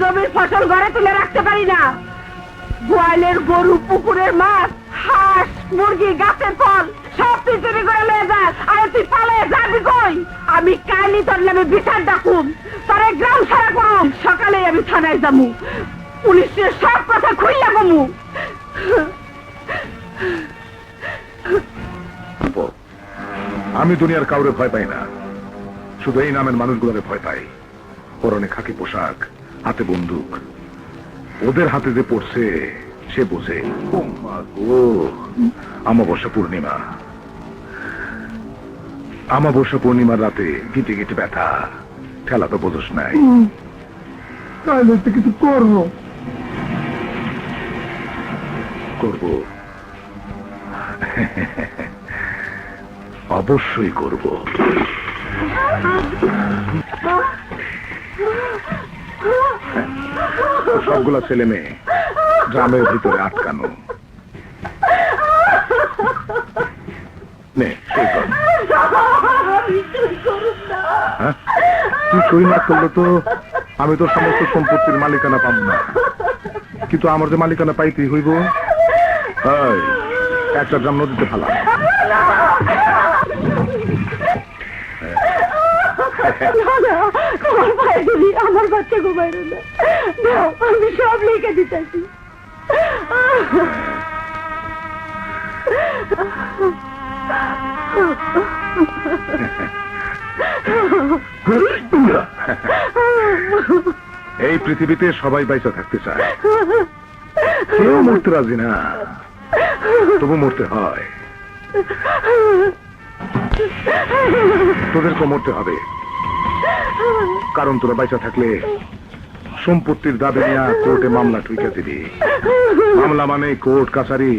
জমির ফসল ঘরে তুলে রাখতে পারি না, গোয়ালের গরু, পুকুরের মাছ, হাঁস, মুরগি, গাছের ফল সব তুই চুরি করে লয়ে যাস, আর তুই পালায় যাবি কই? আমি কালই তোর নামে বিচার ডাকুম, তোরে গ্রাম ছাড়া করুম, সকালে আমি থানায় যাবো, পুলিশের সব কথা খুইলা কমু। আমি দুনিয়ার কাউরে ভয় পাই না, শুধু এই নামের মানুষগুলোরে ভয় পাই। পরনে খাকি পোশাক, হাতে বন্দুক, ওদের হাতে যে পড়ছে সে বোঝে। অমাবস্যা পূর্ণিমা, অমাবস্যা পূর্ণিমার রাতে গিটে গিটে ব্যথা, ঠেলা তো বোঝস নাই। তাহলে তো কিছু করবো। করবো, অবশ্যই করবো। সবগুলা ছেলে মেয়ে গ্রামের ভিতরে আটকানো। তুই সই না করলে তো আমি তোর সমস্ত সম্পত্তির মালিকানা পাব না, কিন্তু আমার যে মালিকানা পাইতেই হইব। একটা গ্রাম নদীতে ফেলা। আমার বাচ্চা ঘুমাইল না, আমি সব লিখে দিতেছি। এই পৃথিবীতে সবাই বাইসা থাকতে চায়, কেউ মরতে রাজি না, তবু মরতে হয়। তোদেরকে মরতে হবে, কারণ তোরা বাইসা থাকলে সম্পত্তির দাবি নিয়ে কোর্টে মামলা ঠুকে দিবি। মামলা মানে কোর্ট, কাছারি,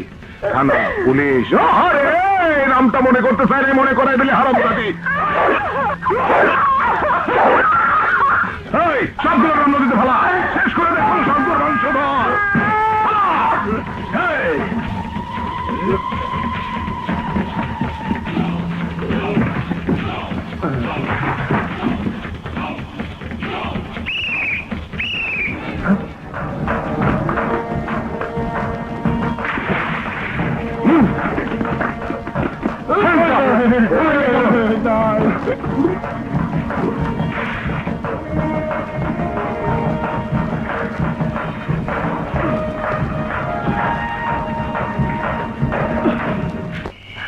থানা, পুলিশ। নামটা মনে করতে চাই, মনে করাই দিলে হারাম দাবি। সবগুলো নাম নদীতে ফেলা, শেষ করে দেখুন সবগুলো বংশধর।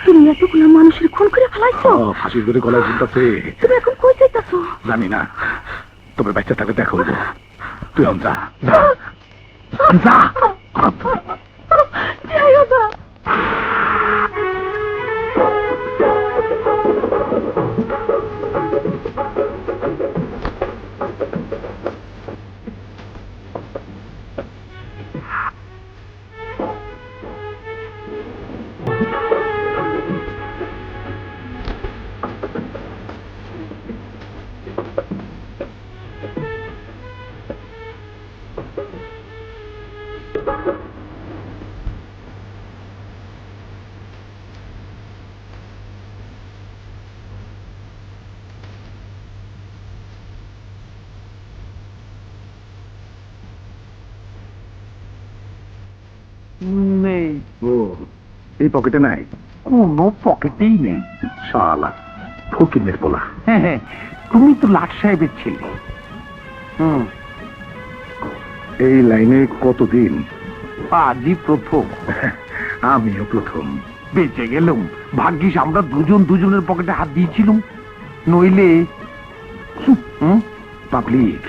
তুমি এতগুলো মানুষের খুন করে ফেলাইছো? ফাঁসির ধরে গলায় ঝুলতেছে। তুমি এখন কই যাইতাছো? জানি না, তবে বাচ্চা থাকলে দেখা হইব। তুই এখন যা, যা। নেই। ও, এই পকেটে নাই? কোনো পকেটেই নেই। শালা ফকিরের পোলা। হ্যাঁ হ্যাঁ, তুমি তো লাট সাহেবের ছেলে। এই লাইনে কতদিন? আজই প্রথম। আমিও প্রথম। বেঁচে গেলাম, ভাগ্যিস আমরা দুজন দুজনের পকেটে হাত দিয়েছিলাম, নইলে পাবলিক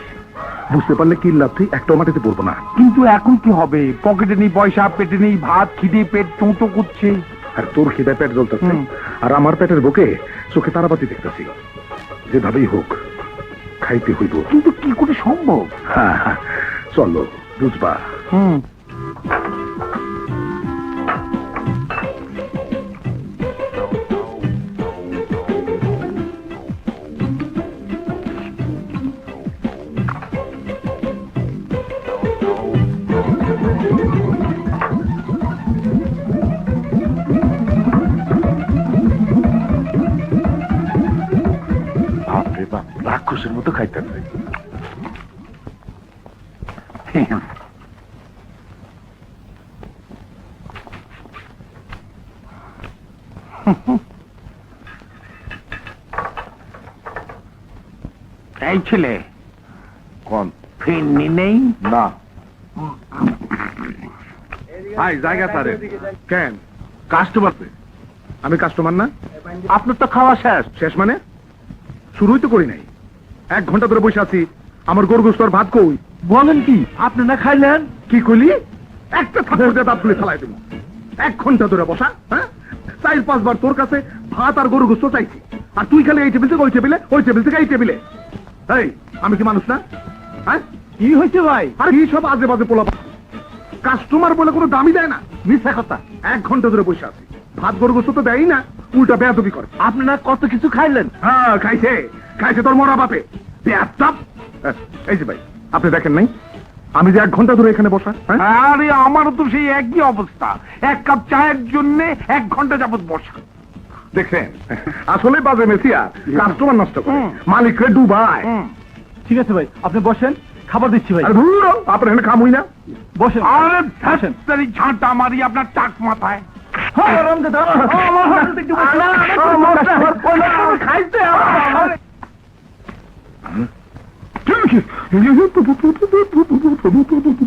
বুঝতে পারলে কি লাভ, তুই একটাও মাটিতে পড়বো না। কিন্তু এখন কি হবে? পকেটে নেই পয়সা, পেটে নেই ভাত, খিদে পেট চোঁতো করছে। আর তোর খিদে পেট জ্বলতেছে, আর আমার পেটের বুকে চোখে তারাবাতি দেখতেছি। যেভাবেই হোক খাইতে হইব। কিন্তু কি করে সম্ভব? হ্যাঁ, চলো বুঝবা। বাপরে বাপ, রাক্ষসের মতো খাইতেছে। এই ছেলে, কোন? ফিরনি নেই? না ভাই, জায়গা তারে কেন? কাস্টমার? আমি কাস্টমার না? আপনার তো খাওয়া শেষ। শেষ মানে? শুরুই তো করি নাই। 1 ঘন্টা ধরে বসে আছি, আমার গরু গোশত আর ভাত কই? বলেন কি, আপনি না খাইলেন? কি কইলি? একটা থাপ্পড় দিয়ে দাঁত খুলে ফেলাই দেবো। 1 ঘন্টা ধরে বসা, হ্যাঁ? 4-5 বার তোর কাছে ভাত আর গরু গোশত চাইছি, আর তুই খালি এই টেবিল থেকে ওই টেবিলে, ওই টেবিল থেকে এই টেবিলে। এই, আমি কি মানুষ না? হ্যাঁ, কি হয়েছে ভাই? আর কি সব আজে বাজে পোলা? কাস্টমার বলে কোনো দামই দেয় না। মিথ্যা কথা। 1 ঘন্টা ধরে বসে আছি, ভাত গরু গোশত তো দেয়ই না, উল্টা বেয়াদবি করে। আপনি না কত কিছু খাইলেন? হ্যাঁ, খাইছে খাইছে তোর মরা বাপে। বেয়াদব। এই যে ভাই, আপনি দেখেন নাই আমি যে 1 ঘন্টা ধরে এখানে বসা? হ্যাঁ? আরে আমারও তো সেই একই অবস্থা। 1 কাপ চায়ের জন্য 1 ঘন্টা যাবত বসা। দেখছেন, আসলে বাজে মেসিয়া কাস্টমার নষ্ট করে, মালিকরে ডুবায়। ঠিক আছে ভাই, আপনি বসেন, খাবার দিচ্ছি ভাই। আর ভুলো, আপনার এখানে খামুই না। বসেন। আরে ধ্যাত্তেরি ঝাঁটা মারি আপনার টাক মাথায়।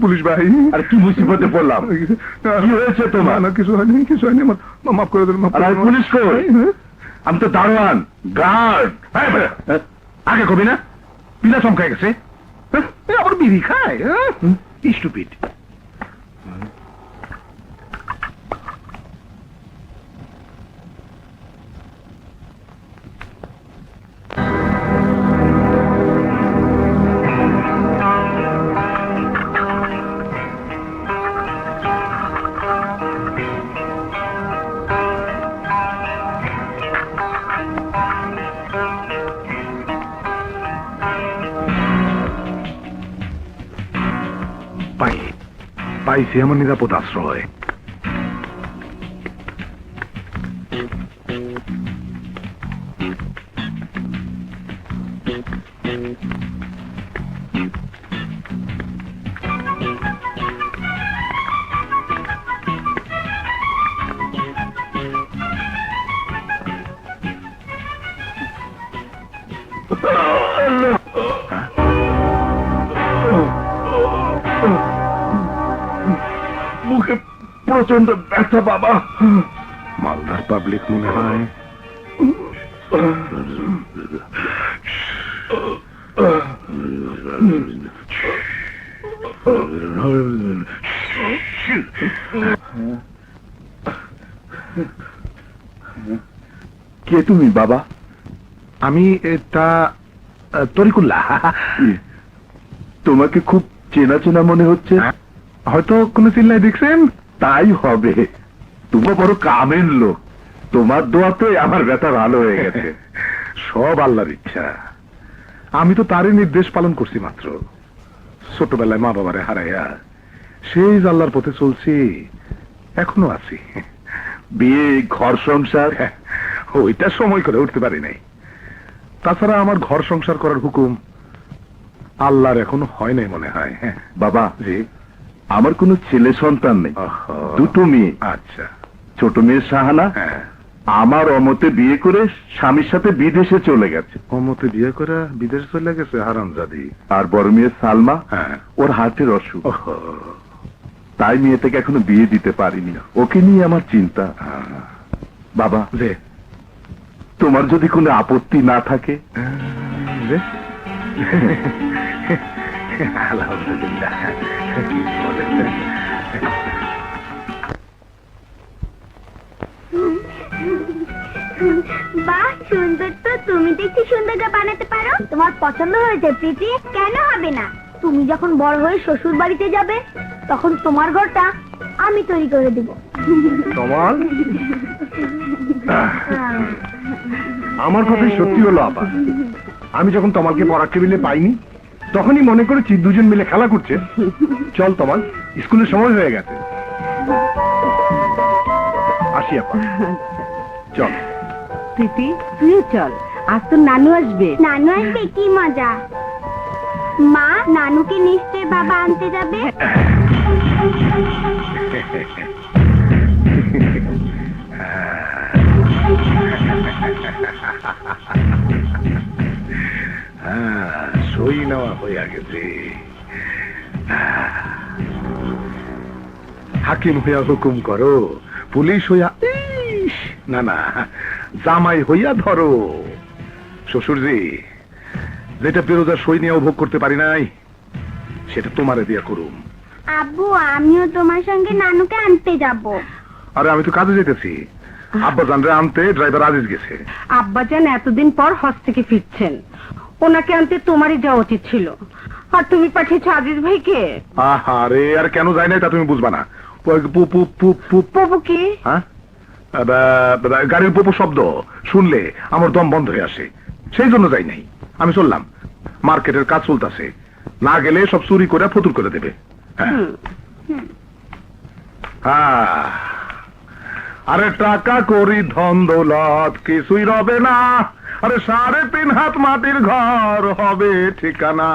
পুলিশ ভাই, আর কি মুসিবতে পড়লাম? কি হয়েছে তোমার? না, কিছু হয়নি, কিছু হয়নি। মাফ করে দেন, মাফ করে দেন। পুলিশ কই? আমি তো দারোয়ান, গার্ড। আগে কবি না, পিলা চমকায় গেছে। আবার বিড়ি খায়, স্টুপিড। পাইছি আমার নিরাপদ আশ্রয়। মুখে প্রচন্ড ব্যথা বাবা। মালদার পাবলিক মনে হয়। কে তুমি বাবা? আমি এটা তরিকুল্লাহ। তোমাকে খুব চেনা চেনা মনে হচ্ছে। হয়তো কোন চিল্লাই দেখছেন। তাই হবে, তুমি বড় কামের লোক। তোমার দোয়াতে আমার ব্যথা ভালো হয়ে গেছে। সব আল্লাহর ইচ্ছা, আমি তো তারই নির্দেশ পালন করছি মাত্র। ছোটবেলায় মা বাবারে হারাইয়া সেই আল্লাহর পথে চলছি, এখনো আছি। বিয়ে, ঘর সংসার ওইটা সময় করে উঠতে পারি নাই। তাছাড়া আমার ঘর সংসার করার হুকুম আল্লাহর এখনো হয় নাই মনে হয়। বাবা, জি, আমার কোনো ছেলে সন্তান নেই, দুটো মেয়ে। আচ্ছা, ছোট মেয়ে শাহানা হ্যাঁ। আমার অমতে বিয়ে করে স্বামীর সাথে বিদেশে চলে গেছে। অমতে বিয়ে করে বিদেশ চলে গেছে হারামজাদি। আর বড় মেয়ে সালমা, হ্যাঁ। ওর হার্টের অসুখ, ওহো, তাই মেয়েটাকে এখনো বিয়ে দিতে পারিনি। ওকে নিয়ে আমার চিন্তা। বাবা, যে তোমার যদি কোনো আপত্তি না থাকে, যে আলহামদুলিল্লাহ। বাহ, সুন্দর তো। তুমি দেখছি সুন্দরটা বানাতে পারো। তোমার পছন্দ হয়েছে প্রীতি? কেন হবে না? তুমি যখন বড় হয়ে শ্বশুর বাড়িতে যাবে তখন তোমার ঘরটা আমি তৈরি করে দিব। তোমার আমার কথাই সত্যি হলো আপা। আমি যখন তোমাকে পড়ার টেবিলে পাইনি তখনই মনে করেছি দুজন মিলে খেলা করছে। চল তোমার, স্কুলের সময় হয়ে গেছে। আসি আপা, চল। প্রীতি, তুই চল, আজ তো নানু আসবে। নানু আসবে? কি মজা। মা, নানুকে নিশ্চয় বাবা আনতে যাবে। সই নেওয়া হইয়া গেছে। হাকিম হইয়া হুকুম করো, পুলিশ হইয়া ইস, না না, জামাই হইয়া ধরো। শ্বশুরজি, যেটা বেরোজার সই নিয়ে ভোগ করতে পারি নাই সেটা তোমারে দিয়া করুম। আব্বু, আমিও তোমার সঙ্গে নানুকে আনতে যাব। আরে আমি তো কাজে যেতেছি। আব্বা জানরে আনতে ড্রাইভার আজিজ গেছে। আব্বাজান এতদিন পর হজ থেকে ফিরছেন, ওনাকে আনতে তোমারই যাওয়া উচিত ছিল। আর তুমি পাঠিয়েছো আজিজ ভাইকে। আরে আর কেন যায় নাই তা তুমি বুঝবা না। বাবু কি? হ্যাঁ, গাড়ির পুপু শব্দ শুনলে আমার দম বন্ধ হয়ে আসে, সেই জন্য যাই নাই। আমি চললাম, মার্কেটের কাজ চলতেছে, না গেলে সব চুরি করে ফতুর করে দেবে। হ্যাঁ, আরে টাকা করি ধন দৌলত কিছুই রবে না। আরে 3.5 হাত মাটির ঘর হবে ঠিকানা।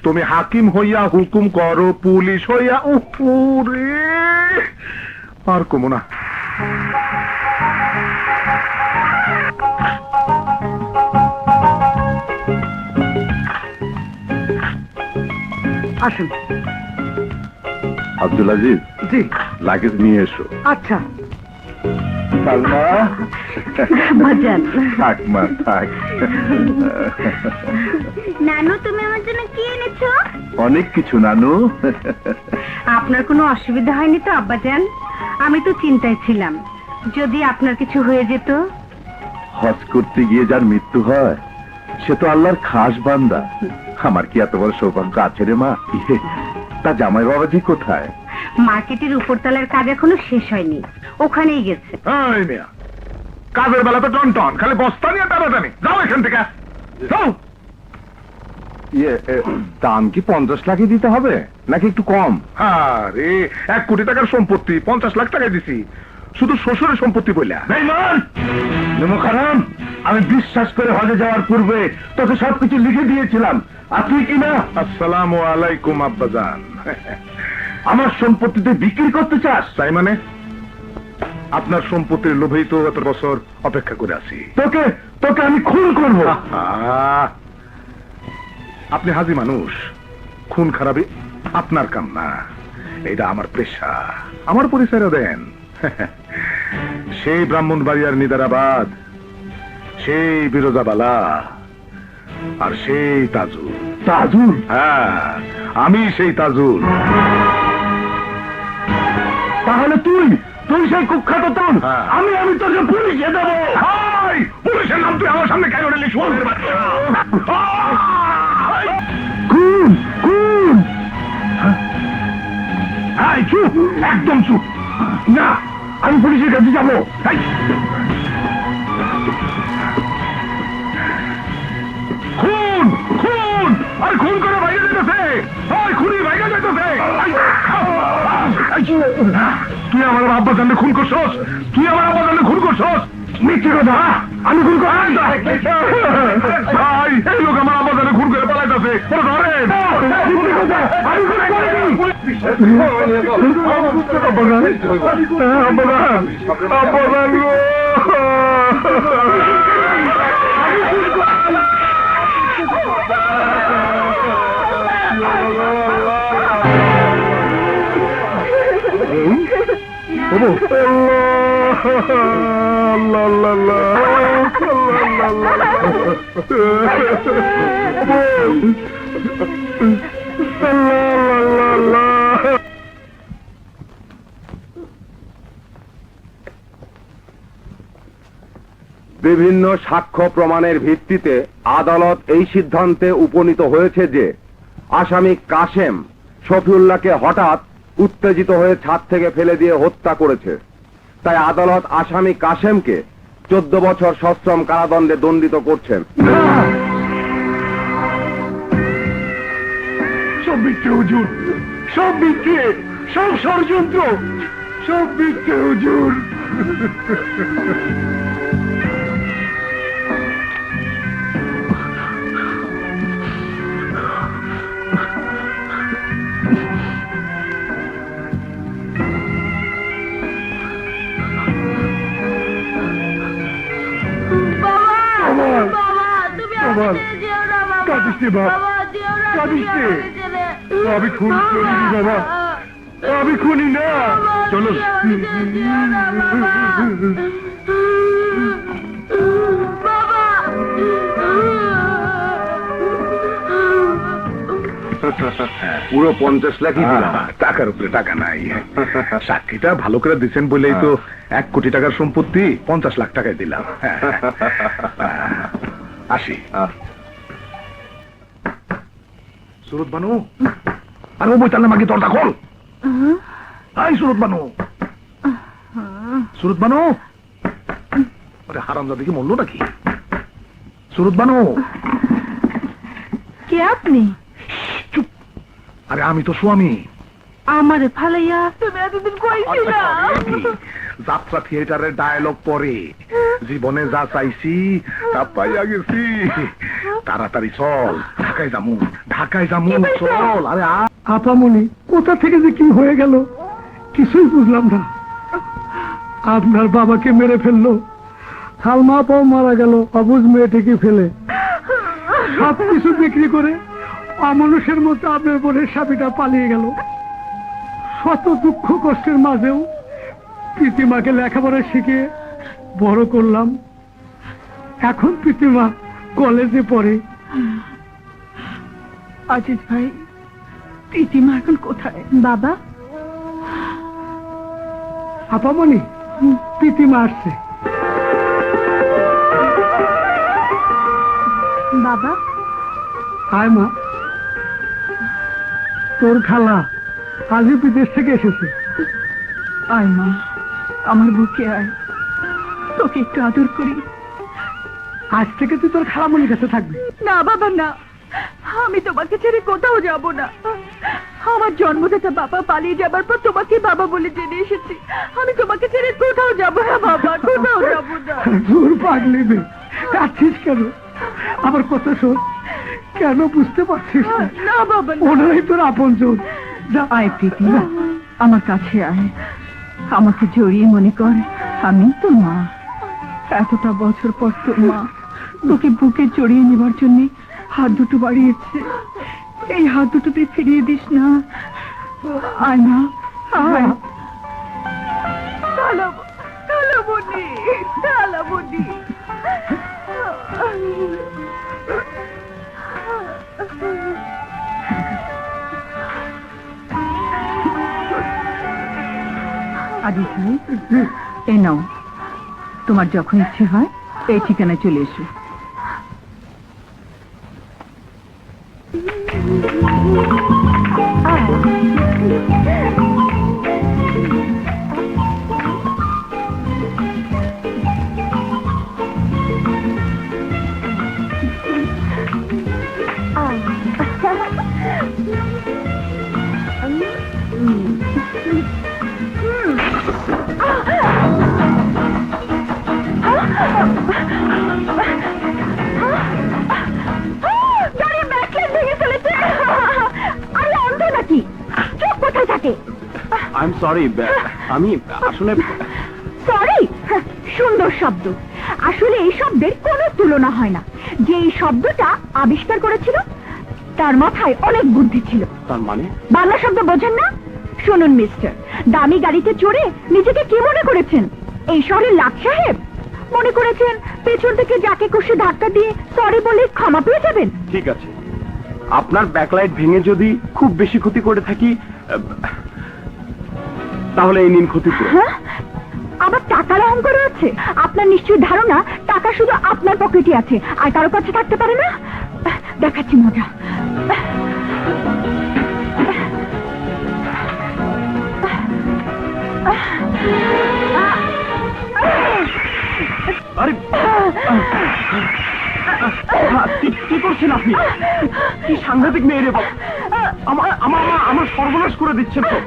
তুমি হাকিম হইয়া হুকুম করো, পুলিশ হইয়া উফুরে আর কমো না। আসুন। আব্দুল আজিজ, জি। লাগেজ নিয়ে এসো। আচ্ছা। সালমা, আব্বাজান। থাক মা, থাক। নানু, তুমি আমার জন্য কি এনেছো? অনেক কিছু নানু। আপনার কোনো অসুবিধা হয়নি তো আব্বাজান? আমি তো চিন্তায় ছিলাম যদি আপনার কিছু হয়ে যেত। হজ করতে গিয়ে যার মৃত্যু হয় সে তো আল্লাহর খাস বান্দা। আমার কি এত বড় সৌভাগ্য আছে রে মা? তা জামাই বাবাজি কোথায়? মার্কেটের উপরতলার কাজ এখনো শেষ হয়নি, ওখানেই গেছে। এই মিয়া, কাজের বেলা তো টন টন, খালি বস্তা নিয়ে টানাটানি। যাও এখান থেকে, যাও। দাম কি 50 লাখই দিতে হবে নাকি একটু কম? আরে 1 কোটি টাকার সম্পত্তি 50 লাখ টাকা দিছি, শুধু শ্বশুরের সম্পত্তি বইলা। খারাম, আমি বিশ্বাস করে হজে যাওয়ার পূর্বে তোকে সবকিছু লিখে দিয়েছিলাম, আর তুই কিনা আসসালামু আলাইকুম আব্বাজান। আমার সম্পত্তিতে বিক্রি করতে চাস? তাই মানে আপনার সম্পত্তির লোভেই তো এত বছর অপেক্ষা করে আছি। তোকে তোকে আমি খুন করব। আপনি হাজি মানুষ, খুন খারাপই আপনার কাম না, এটা আমার পেশা। আমার পরিচয় দেন। সেই ব্রাহ্মণবাড়িয়ার নিদারাবাদ, সেই বিরোজাবালা, আর সেই তাজুল। তাজুল? হ্যাঁ, আমি সেই তাজুল। তাহলে তুই তুই সেই কুখ্যাত তোর? হ্যাঁ। আমি তোকে পুলিশে দেবো। হাই, পুলিশের নাম তুই আমার সামনে কেন উঠলি? খুন খুন। হাই, চুপ, একদম চুপ। না, আমি পুলিশের কাছে যাবো। হাই। খুন খুন আর খুন করে বাইরে যেতেছে। খুনি বাইরে যেতেছে। তুই আমার আব্বা জানলে খুন করছস? তুই আমার আব্বা জানলে খুন করছস? মিথ্যে কথা, আমি খুন ভাই, এই লোক আমার আব্বা জানলে খুন করে পালাইতেছে। ধরেন, আমি খুন আল্লাহ আল্লাহ আল্লাহ আল্লাহ বিভিন্ন সাক্ষ্য প্রমাণের ভিত্তিতে আদালত এই সিদ্ধান্তে উপনীত হয়েছে যে আসামি কাশেম শফিউল্লাহকে হঠাৎ উত্তেজিত হয়ে ছাদ থেকে ফেলে দিয়ে হত্যা করেছে। তাই আদালত আসামি কাশেমকে 14 বছর সশ্রম কারাদণ্ডে দণ্ডিত করছেন। সব মিথ্যে হুজুর, সব মিথ্যে, সব ষড়যন্ত্র, সব মিথ্যে হুজুর। কাঁদিস নে বাবা, কাঁদিস নে। আমি খুন করিনি বাবা, আমি খুনি না। চলো। পুরো 50 লাখই দিলাম। টাকার উপরে টাকা নাই। সাক্ষীটা ভালো করে দিচ্ছেন বলেই তো 1 কোটি টাকার সম্পত্তি 50 লাখ টাকায় দিলাম। আসি। সুরত বানু, আরে ও বইতাল না মাগি, দরজা খোল। আই সুরত বানু, সুরত বানু। আরে হারামজাদা কি মরলো নাকি? সুরত বানু। কে আপনি? চুপ। আরে আমি তো স্বামী। আমারে ফালাইয়া তুমি এতদিন কইছিলা? যাত্রা থিয়েটারের ডায়লগ পরে জীবনে যা চাইছি তা পাইয়া গেছি। তাড়াতাড়ি চল, ঢাকায় যামু, ঢাকায় যামু, চল। আরে আপামনি কোথা থেকে যে কি হয়ে গেল কিছুই বুঝলাম না। আপনার বাবাকে মেরে ফেললো, সালমা আপাও মারা গেল অবুঝ মেয়েটিকে ফেলে। সব কিছু বিক্রি করে অমানুষের মতো আপনার বোনের স্বামীটা পালিয়ে গেল। শত দুঃখ কষ্টের মাঝেও প্রীতিমাকে লেখাপড়া শিখিয়ে বড় করলাম। এখন প্রীতিমা কলেজে পড়ে। আজিজ ভাই, প্রীতিমা এখন কোথায়? বাবা, আপামনি প্রীতিমা আসছে। বাবা। আয় মা, তোর খালা আজই বিদেশ থেকে এসেছে। আয় মা, আমার বুকে আয়, তোকে একটু আদর করি। আজ থেকে তুই তোর খালামনির কাছে থাকবি। না বাবা না, আমি তোমাকে ছেড়ে কোথাও যাব না। আমার জন্মদাতা বাবা পালিয়ে যাবার পর তোমাকে বাবা বলে জেনে এসেছি। আমি তোমাকে ছেড়ে কোথাও যাব না বাবা, কোথাও যাব না। দূর পাগলি মেয়ে, কাঁদছিস কেন? আমার কথা শোন, কেন বুঝতে পারছিস না? না বাবা না। ওনারাই তোর আপনজন। যা আয় প্রীতি, আমার কাছে আয়, আমাকে জড়িয়ে মনে কর আমি তো মা। এতটা বছর পর তোর মা তোকে বুকে জড়িয়ে নেবার জন্য হাত দুটো বাড়িয়েছে। এই হাত দুটো তুই ফিরিয়ে দিস না। আয় না, আয়। তালাবনি, তালাবনি। আদি ভাই, এ নাও, তোমার যখন ইচ্ছে হয় এই ঠিকানায় চলে এসো। সরি, আমি আসলে সরি, সুন্দর শব্দ। আসলে এই শব্দের কোনো তুলনা হয় না। যে এই শব্দটা আবিষ্কার করেছিল তার মাথায় অনেক বুদ্ধি ছিল। তার মানে বাংলা শব্দ বোঝেন না? শুনুন মিস্টার, দামি গাড়িতে চড়ে নিজেকে কি মনে করেছেন? এই শহরের লাট সাহেব মনে করেছেন পেছন থেকে যাকে খুশি ধাক্কা দিয়ে সরি বলে ক্ষমা পেয়ে যাবেন? ঠিক আছে, আপনার ব্যাকলাইট ভেঙে যদি খুব বেশি ক্ষতি করে থাকি, তাহলে এই নিন ক্ষতিপূরণ। হ্যাঁ, আবার টাকার অহংকার আছে? আপনার নিশ্চয়ই ধারণা টাকা শুধু আপনার পকেটে আছে, আর কারো কাছে থাকতে পারে না। দেখাচ্ছি মজা। আরে কি করছেন আপনি? কি সাংঘাতিক মেয়ে রে বাবা! আমার সর্বনাশ করে দিচ্ছেন তো।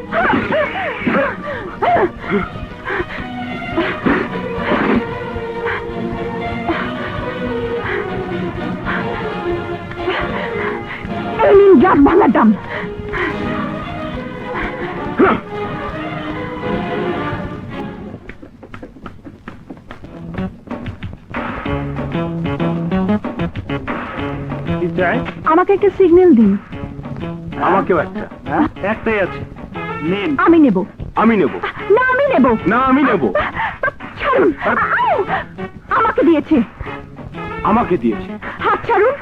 এই জাত ভাঙা দাম। আমাকে একটা সিগন্যাল দিন। আমাকেও একটা। একটাই আছে, নিন। আমি নেব। আমি নেব না, আমি নেব। না, আমি নেব। ছাড়ুন। আউ! আমাকে দিয়েছে। আমাকে দিয়েছে। হাত ছাড়ুন।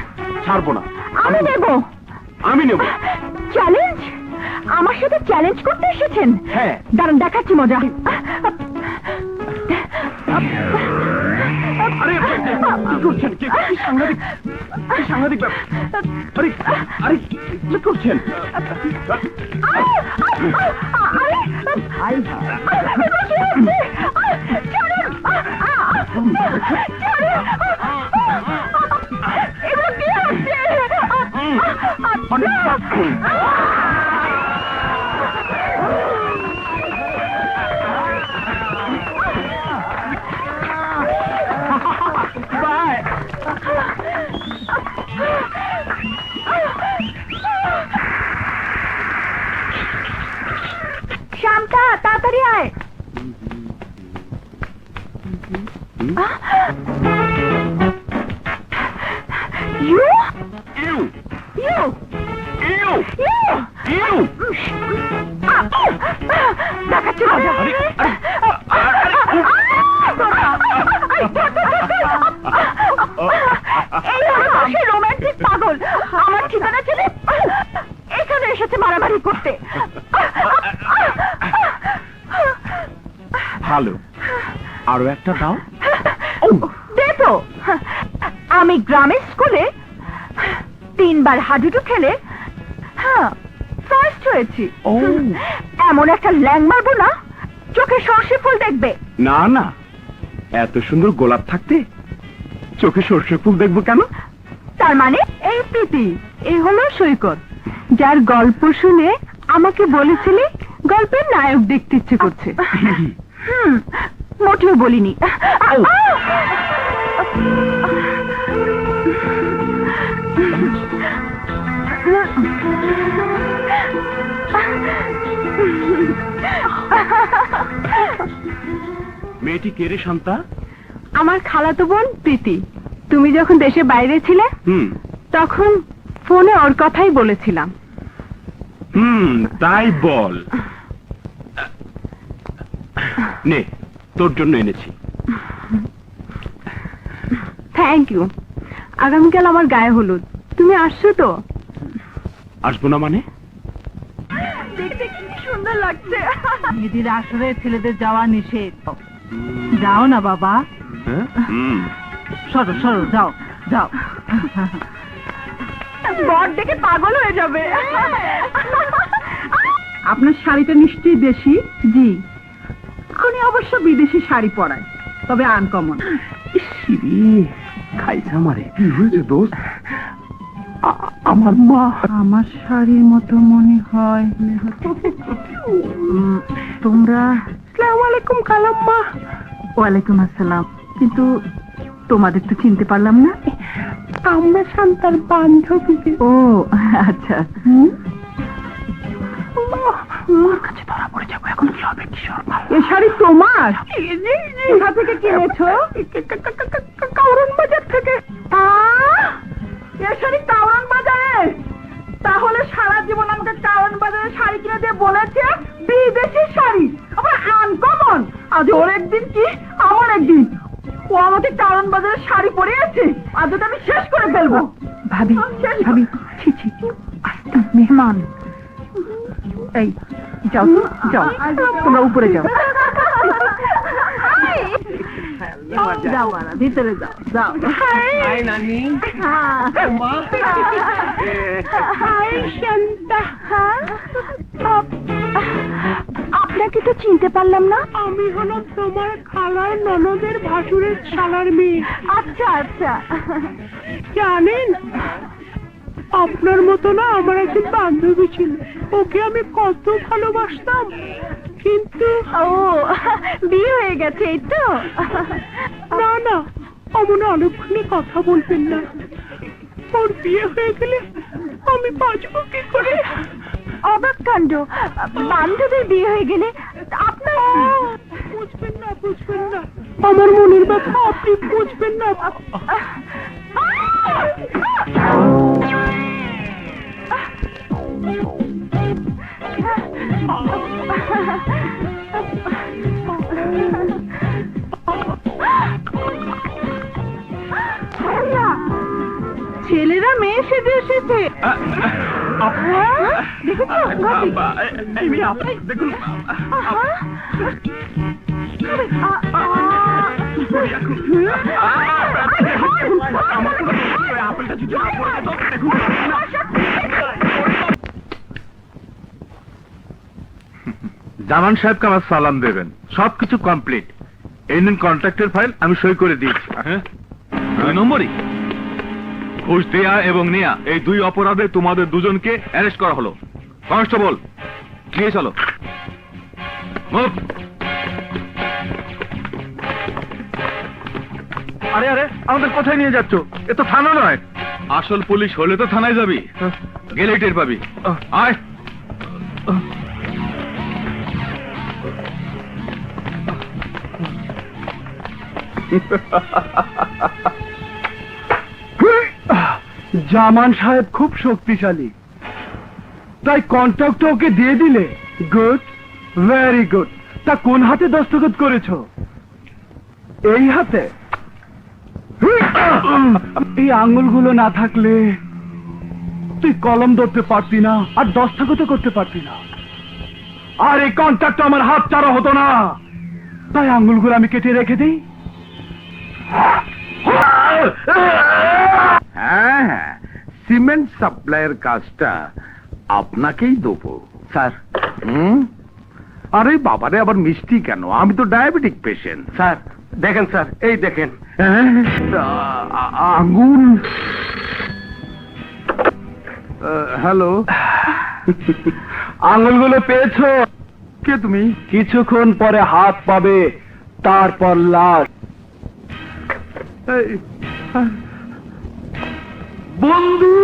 ছাড়বো না। আমি নেব। আমি নেব। চ্যালেঞ্জ? আমার সাথে চ্যালেঞ্জ করতে এসেছেন? হ্যাঁ। দাঁড়ান, দেখাচ্ছি মজা। আরে কি করছেন? কি সাংঘাতিক, কি সাংঘাতিক ব্যাপার! আরে আরে কি করছেন? শান্তা, তাড়াতাড়ি আয়। You? You You? You You? You দেখাচ্ছি মজা। এই হলো সে রোমান্টিক পাগল। আমার ঠিকানা ছেলে এখানে এসেছে মারামারি করতে। ভালো, আরো একটা দাও। দে তো। আমি গ্রামের স্কুলে 3 বার হাডুডু খেলে ফার্স্ট হয়েছি। এমন একটা ল্যাং মারবো না, চোখে সর্ষে ফুল দেখবে। না না, এত সুন্দর গোলাপ থাকতে চোখে সর্ষে ফুল দেখবো কেন? তার মানে এই প্রীতি, এই হলো সৈকত, যার গল্প শুনে আমাকে বলেছিলি গল্পের নায়ক দেখতে ইচ্ছে করছে। মোটেও বলিনি। মেয়েটি কে রে শান্তা? আমার খালাতো বোন প্রীতি। তুমি যখন দেশে বাইরে ছিলে তখন ফোনে ওর কথাই বলেছিলাম। তাই বল। নে, তোর জন্য এনেছি। Thank you. আগামীকাল আমার গায়ে হলুদ, তুমি আসছো তো? আসবো না মানে? দেখতে কি সুন্দর লাগছে। মেয়েদের আসরে ছেলেদের যাওয়া নিষেধ। যাও না বাবা, সরো সরো, যাও যাও। বর দেখে পাগল হয়ে যাবে। আপনার শাড়িটা নিশ্চয়ই দেশি? জি, উনি অবশ্য বিদেশি শাড়ি পরায়, তবে আনকমন। খাইছা মারে। কি হয়েছে দোস্ত? আমার মা। আমার শাড়ির মতো মনে হয়। তোমরা? আসসালামু আলাইকুম খালাম্মা। ওয়ালাইকুম আসসালাম। কিন্তু তোমাদের তো চিনতে পারলাম না। আমরা শান্তার বান্ধবী। ও আচ্ছা। মার কাছে ধরা পড়ে যাবো, এখন কি হবে? এ শাড়ি তোমার? কোথা থেকে কিনেছো? কাউরন বাজার থেকে। এ শাড়ি কাউরন বাজারে? তাহলে সারা জীবন আমাকে কাউরন বাজারে শাড়ি কিনে দিয়ে বলেছে বিদেশি শাড়ি, আবার আনকমন। আজ ওর একদিন কি আমার একদিন। ও আমাকে তুই টাউন বাজারে শাড়ি পরে আছিস, আজ তো আমি শেষ করে ফেলবো। ভাবি ভাবি ছি ছি আস্তে মেহমান এই যাও তো, যাও তোমরা উপরে যাও যাও মারা, ভিতরে যাও যাও। হাই নানি আপনাকে তো চিনতে পারলাম না। আমি হলাম তোমার খালার ননদের ভাসুরের শালার মেয়ে। আচ্ছা আচ্ছা, জানেন আপনার মতো না আমার একজন বান্ধবী ছিল, ওকে আমি কত ভালোবাসতাম, কিন্তু ও বিয়ে হয়ে গেছে এই তো। না না অমন অলক্ষণে কথা বলবেন না, ওর বিয়ে হয়ে গেলে আমি বাঁচবো কি করে? অবাক কাণ্ড, বান্ধবীর বিয়ে হয়ে গেলে আপনার বুঝবেন না বুঝবেন না, আমার মনের ব্যথা আপনি বুঝবেন না। ছেলেরা মেয়ে সেজে এসেছে। দেখুন জামান সাহেবকে আমার সালাম দেবেন, সবকিছু কমপ্লিট। এই নিন কন্ট্রাক্টের ফাইল, আমি সই করে দিয়েছি। হ্যাঁ 2 নম্বরই ঘুষ দেয়া এবং নেয়া, এই 2 অপরাধে তোমাদের দুজনকে অ্যারেস্ট করা হলো। কনস্টেবল নিয়ে চলো। মুভ। আরে আরে আমাদের কোথায় নিয়ে যাচ্ছ? এ তো থানা নয়। আসল পুলিশ হলে তো থানায় যাবি, গেলেই টের পাবি। আয়। জামান সাহেব খুব শক্তিশালী, তাই কন্ট্রাক্ট ওকে দিয়ে দিলে? Good, very good. তা কোন হাতে দস্তখত করেছো? এই হাতে? এই আঙ্গুলগুলো না থাকলে তুই কলম ধরতে পারতি না আর দস্তখত করতে পারতি না, আর এই কন্ট্রাক্ট আমার হাত ছাড়া হতো না। তাই আঙ্গুলগুলো আমি কেটে রেখে দিই। হ্যাঁ হ্যাঁ, সিমেন্ট সাপ্লাইয়ের কাজটা আপনাকেই দেবো স্যার। আরে বাবারে, আবার মিষ্টি কেন? আমি তো ডায়াবেটিক পেশেন্ট। স্যার দেখেন, স্যার এই দেখেন আঙ্গুল। হ্যালো, আঙ্গুলগুলো পেয়েছো? কে তুমি? কিছুক্ষণ পরে হাত পাবে, তারপর লাশ। বন্ধু